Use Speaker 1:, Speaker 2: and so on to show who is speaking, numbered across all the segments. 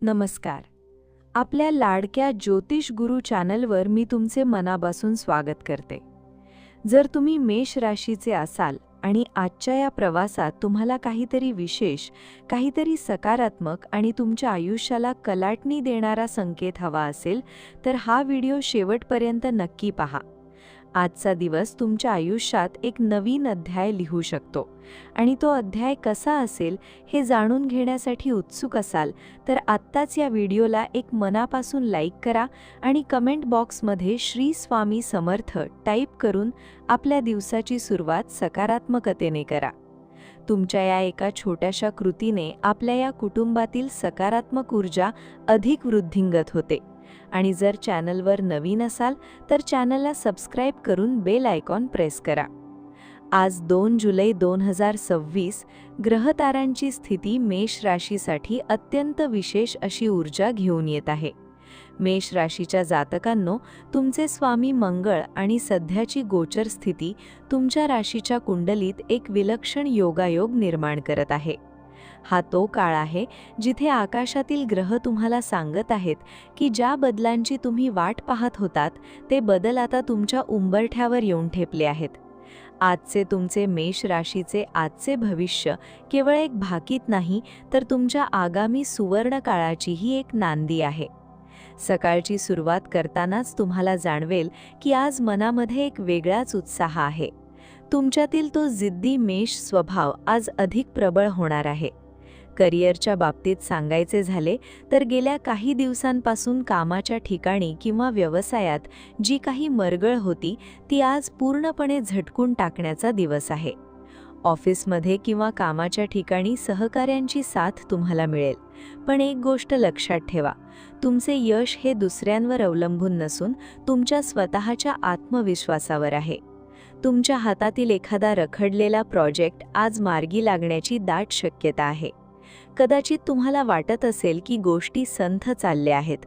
Speaker 1: नमस्कार. आपल्या लाडक्या ज्योतिष गुरु चॅनलवर मी तुमचे मनापासून स्वागत करते. जर तुम्ही मेष राशीचे असाल आणि आजच्या या प्रवासात तुम्हाला काहीतरी विशेष, काहीतरी सकारात्मक आणि तुमच्या आयुष्याला कलाटणी देणारा संकेत हवा असेल, तर हा व्हिडिओ शेवटपर्यंत नक्की पहा. आजचा दिवस तुमच्या आयुष्यात एक नवीन अध्याय लिहू शकतो आणि तो अध्याय कसा असेल हे जाणून घेण्यासाठी उत्सुक असाल तर आत्ताच या व्हिडिओला एक मनापासून लाईक करा आणि कमेंट बॉक्समध्ये श्री स्वामी समर्थ टाईप करून आपल्या दिवसाची सुरुवात सकारात्मकतेने करा. तुमच्या या एका छोट्याशा कृतीने आपल्या या कुटुंबातील सकारात्मक ऊर्जा अधिक वृद्धिंगत होते. आणि जर चॅनलवर नवीन असाल तर चॅनलला सबस्क्राईब करून बेल आयकॉन प्रेस करा. आज 2 जुलै 2026 ग्रहतारांची स्थिती मेष राशीसाठी अत्यंत विशेष अशी ऊर्जा घेऊन येत आहे. मेष राशीच्या जातकांनो, तुमचे स्वामी मंगळ आणि सध्याची गोचर स्थिती तुमच्या राशीच्या कुंडलीत एक विलक्षण योगायोग निर्माण करत आहे. हा तो काळ आहे जिथे आकाशातील ग्रह तुम्हाला सांगत आहेत की ज्या बदलांची तुम्ही वाट पाहत होतात ते बदल आता तुमच्या उंबरठ्यावर येऊन ठेपले आहेत. आजचे तुमचे मेष राशीचे आजचे भविष्य केवळ एक भाकीत नाही तर तुमच्या आगामी सुवर्ण काळाचीही एक नांदी आहे. सकाळची सुरुवात करतानाच तुम्हाला जाणवेल की आज मनामध्ये एक वेगळाच उत्साह आहे. तुमच्यातील तो जिद्दी मेष स्वभाव आज अधिक प्रबळ होणार आहे. करिअरच्या बाबतीत सांगायचे झाले तर गेल्या काही दिवसांपासून कामाच्या ठिकाणी किंवा व्यवसायात जी काही मरगळ होती ती आज पूर्णपणे झटकून टाकण्याचा दिवस आहे. ऑफिसमध्ये किंवा कामाच्या ठिकाणी सहकाऱ्यांची साथ तुम्हाला मिळेल. पण एक गोष्ट लक्षात ठेवा, तुमचे यश हे दुसऱ्यांवर अवलंबून नसून तुमच्या स्वतःच्या आत्मविश्वासावर आहे. तुमच्या हातातील एखादा रखडलेला प्रोजेक्ट आज मार्गी लागण्याची दाट शक्यता आहे. कदाचित तुम्हाला वाटत असेल की गोष्टी संथ चालल्या आहेत,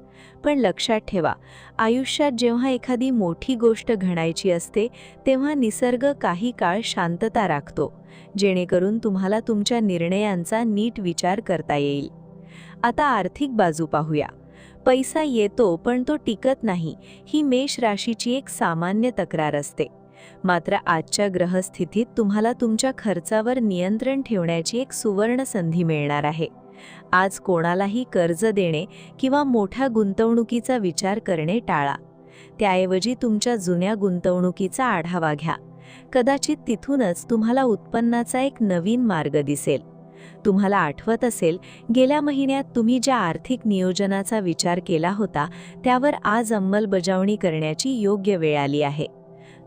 Speaker 1: पण लक्षात ठेवा, आयुष्यात जेव्हा एखादी मोठी गोष्ट घडायची असते तेव्हा निसर्ग काही काळ शांतता राखतो, जेणेकरून तुम्हाला तुमच्या निर्णयांचा नीट विचार करता येईल. आता आर्थिक बाजू पाहूया. पैसा येतो पण तो टिकत नाही, ही मेष राशीची एक सामान्य तक्रार असते. मात्र आजच्या ग्रहस्थितीत तुम्हाला तुमच्या खर्चावर नियंत्रण ठेवण्याची एक सुवर्ण संधी मिळणार आहे. आज कोणालाही कर्ज देणे किंवा मोठ्या गुंतवणुकीचा विचार करणे टाळा. त्याऐवजी तुमच्या जुन्या गुंतवणुकीचा आढावा घ्या. कदाचित तिथूनच तुम्हाला उत्पन्नाचा एक नवीन मार्ग दिसेल. तुम्हाला आठवत असेल, गेल्या महिन्यात तुम्ही ज्या आर्थिक नियोजनाचा विचार केला होता त्यावर आज अंमलबजावणी करण्याची योग्य वेळ आली आहे.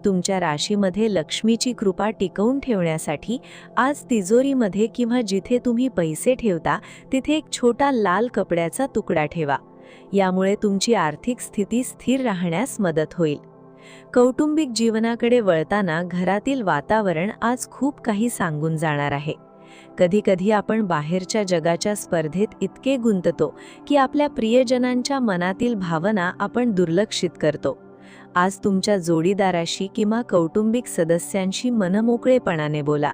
Speaker 1: तुमच्या राशीमध्ये लक्ष्मीची कृपा टिकवून ठेवण्यासाठी आज तिजोरीमध्ये किंवा जिथे तुम्ही पैसे ठेवता तिथे एक छोटा लाल कपड्याचा तुकडा ठेवा. यामुळे तुमची आर्थिक स्थिती स्थिर राहण्यास मदत होईल. कौटुंबिक जीवनाकडे वळताना घरातील वातावरण आज खूप काही सांगून जाणार आहे. कधीकधी आपण बाहेरच्या जगाच्या स्पर्धेत इतके गुंततो की आपल्या प्रियजनांच्या मनातील भावना आपण दुर्लक्षित करतो. आज तुमच्या जोडीदाराशी किंवा कौटुंबिक सदस्यांशी मनमोकळेपणाने बोला.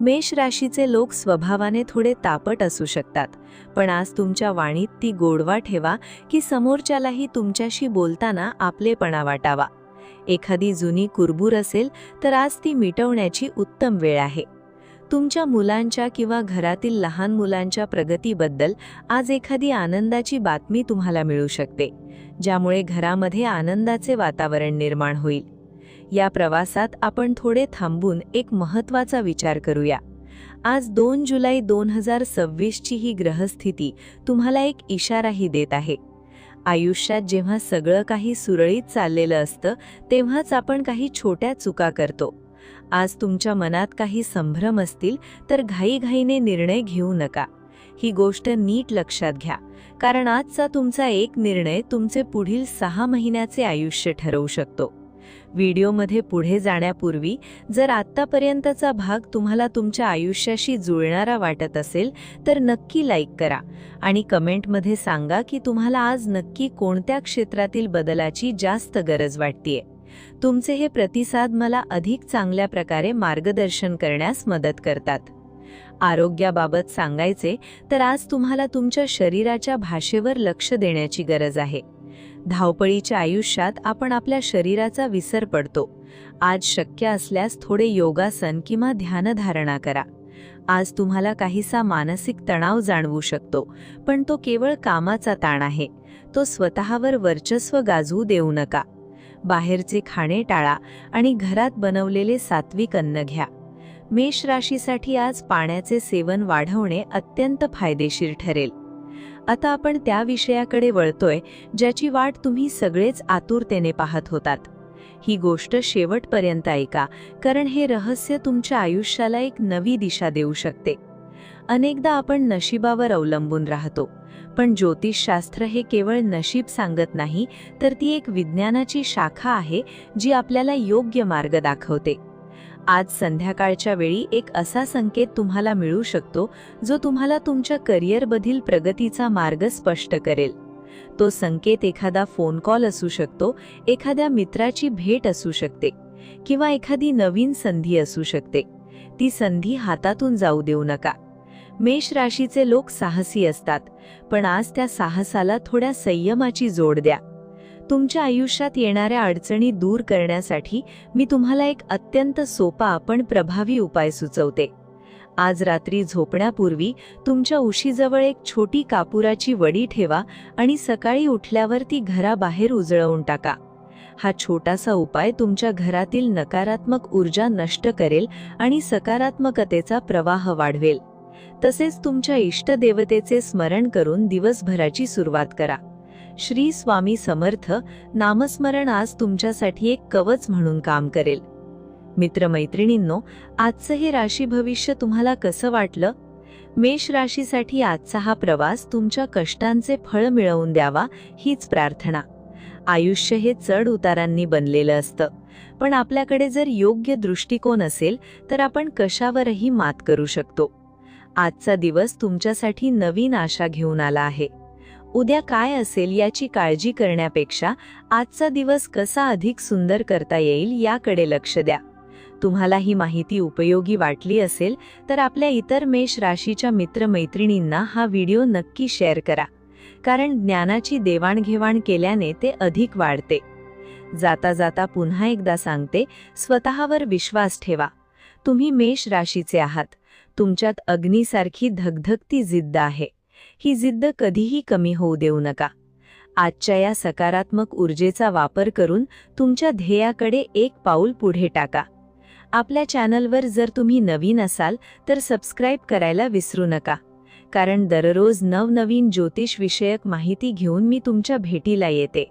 Speaker 1: मेष राशीचे लोक स्वभावाने थोडे तापट असू शकतात, पण आज तुमच्या वाणीत ती गोडवा ठेवा की समोरच्यालाही तुमच्याशी बोलताना आपलेपणा वाटावा. एखादी जुनी कुरबूर असेल तर आज ती मिटवण्याची उत्तम वेळ आहे. तुमच्या मुलांच्या किंवा घरातील लहान मुलांच्या प्रगतीबद्दल आज एखादी आनंदाची बातमी तुम्हाला मिळू शकते, ज्यामुळे घरामध्ये आनंदाचे वातावरण निर्माण होईल. या प्रवासात आपण थोडे थांबून एक महत्त्वाचा विचार करूया. आज 2 जुलै 2026 ची ही ग्रहस्थिती तुम्हाला एक इशाराही देत आहे. आयुष्यात जेव्हा सगळं काही सुरळीत चाललेलं असतं तेव्हाच आपण काही छोट्या चुका करतो. आज तुमच्या मनात काही संभ्रम असतील तर घाईघाईने निर्णय घेऊ नका. ही गोष्ट नीट लक्षात घ्या, कारण आजचा तुमचा एक निर्णय तुमचे पुढील 6 महिन्याचे आयुष्य ठरवू शकतो. व्हिडिओमध्ये पुढे जाण्यापूर्वी जर आत्तापर्यंतचा भाग तुम्हाला तुमच्या आयुष्याशी जुळणारा वाटत असेल तर नक्की लाईक करा आणि कमेंटमध्ये सांगा की तुम्हाला आज नक्की कोणत्या क्षेत्रातील बदलाची जास्त गरज वाटतेय. तुमचे हे प्रतिसाद मला अधिक चांगल्या प्रकारे मार्गदर्शन करण्यास मदत करतात. आरोग्याबाबत सांगायचे तर आज तुम्हाला तुमच्या शरीराच्या भाषेवर लक्ष देण्याची गरज आहे. धावपळीच्या आयुष्यात आपण आपल्या शरीराचा विसर पडतो. आज शक्य असल्यास थोडे योगासन किंवा ध्यानधारणा करा. आज तुम्हाला काहीसा मानसिक तणाव जाणवू शकतो, पण तो केवळ कामाचा ताण आहे. तो स्वतःवर वर्चस्व गाजवू देऊ नका. बाहेरचे खाणे टाळा आणि घरात बनवलेले सात्विक अन्न घ्या. मेष राशीसाठी आज पाण्याचे सेवन वाढवणे अत्यंत फायदेशीर ठरेल. आता आपण त्या विषयाकडे वळतोय ज्याची वाट तुम्ही सगळेच आतुरतेने पाहत होतात. ही गोष्ट शेवटपर्यंत ऐका, कारण हे रहस्य तुमच्या आयुष्याला एक नवी दिशा देऊ शकते. अनेकदा आपण नशिबावर अवलंबून राहतो, पण ज्योतिषशास्त्र हे केवळ नशीब सांगत नाही, तर ती एक विज्ञानाची शाखा आहे जी आपल्याला योग्य मार्ग दाखवते. आज संध्याकाळच्या वेळी एक असा संकेत तुम्हाला मिळू शकतो जो तुम्हाला तुमच्या करिअरमधील प्रगतीचा मार्ग स्पष्ट करेल. तो संकेत एखादा फोन कॉल असू शकतो, एखाद्या मित्राची भेट असू शकते, किंवा एखादी नवीन संधी असू शकते. ती संधी हातातून जाऊ देऊ नका. मेष राशीचे लोक साहसी असतात, पण आज त्या साहसाला थोड्या संयमाची जोड द्या. तुमच्या आयुष्यात येणाऱ्या अडचणी दूर करण्यासाठी मी तुम्हाला एक अत्यंत सोपा पण प्रभावी उपाय सुचवते. आज रात्री झोपण्यापूर्वी तुमच्या उशीजवळ एक छोटी कापुराची वडी ठेवा आणि सकाळी उठल्यावर ती घराबाहेर उजळवून टाका. हा छोटासा उपाय तुमच्या घरातील नकारात्मक ऊर्जा नष्ट करेल आणि सकारात्मकतेचा प्रवाह वाढवेल. तसेच तुमच्या इष्टदेवतेचे स्मरण करून दिवसभराची सुरुवात करा. श्री स्वामी समर्थ नामस्मरण आज तुमच्यासाठी एक कवच म्हणून काम करेल. मित्रमैत्रिणींनो, आजचं हे राशी भविष्य तुम्हाला कसं वाटलं? मेष राशीसाठी आजचा हा प्रवास तुमच्या कष्टांचे फळ मिळवून द्यावा हीच प्रार्थना. आयुष्य हे चढ उतारांनी बनलेलं असतं, पण आपल्याकडे जर योग्य दृष्टिकोन असेल तर आपण कशावरही मात करू शकतो. आजचा दिवस तुमच्यासाठी नवीन आशा घेऊन आला आहे. उद्या काय असेल याची काळजी करण्यापेक्षा आजचा दिवस कसा अधिक सुंदर करता येईल याकडे लक्ष द्या. तुम्हाला ही माहिती उपयोगी वाटली असेल तर आपल्या इतर मेष राशीच्या मित्रमैत्रिणींना हा व्हिडिओ नक्की शेअर करा, कारण ज्ञानाची देवाणघेवाण केल्याने ते अधिक वाढते. जाता जाता पुन्हा एकदा सांगते, स्वतःवर विश्वास ठेवा. तुम्ही मेष राशीचे आहात. तुमच्यात अग्नीसारखी धगधगती जिद्द आहे. ही जिद्द कधीही कमी होऊ देऊ नका. आजच्या या सकारात्मक ऊर्जेचा वापर करून तुमच्या ध्येयाकडे एक पाऊल पुढे टाका. आपल्या चॅनलवर जर तुम्ही नवीन असाल तर सबस्क्राईब करायला विसरू नका, कारण दररोज नवनवीन ज्योतिषविषयक माहिती घेऊन मी तुमच्या भेटीला येते.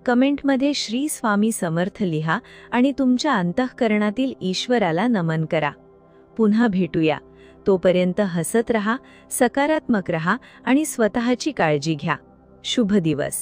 Speaker 1: कमेंटमध्ये श्री स्वामी समर्थ लिहा आणि तुमच्या अंतःकरणातील ईश्वराला नमन करा. पुन्हा भेटूया. तोपर्यंत हसत रहा, सकारात्मक रहा आणि स्वतःची काळजी घ्या. शुभ दिवस.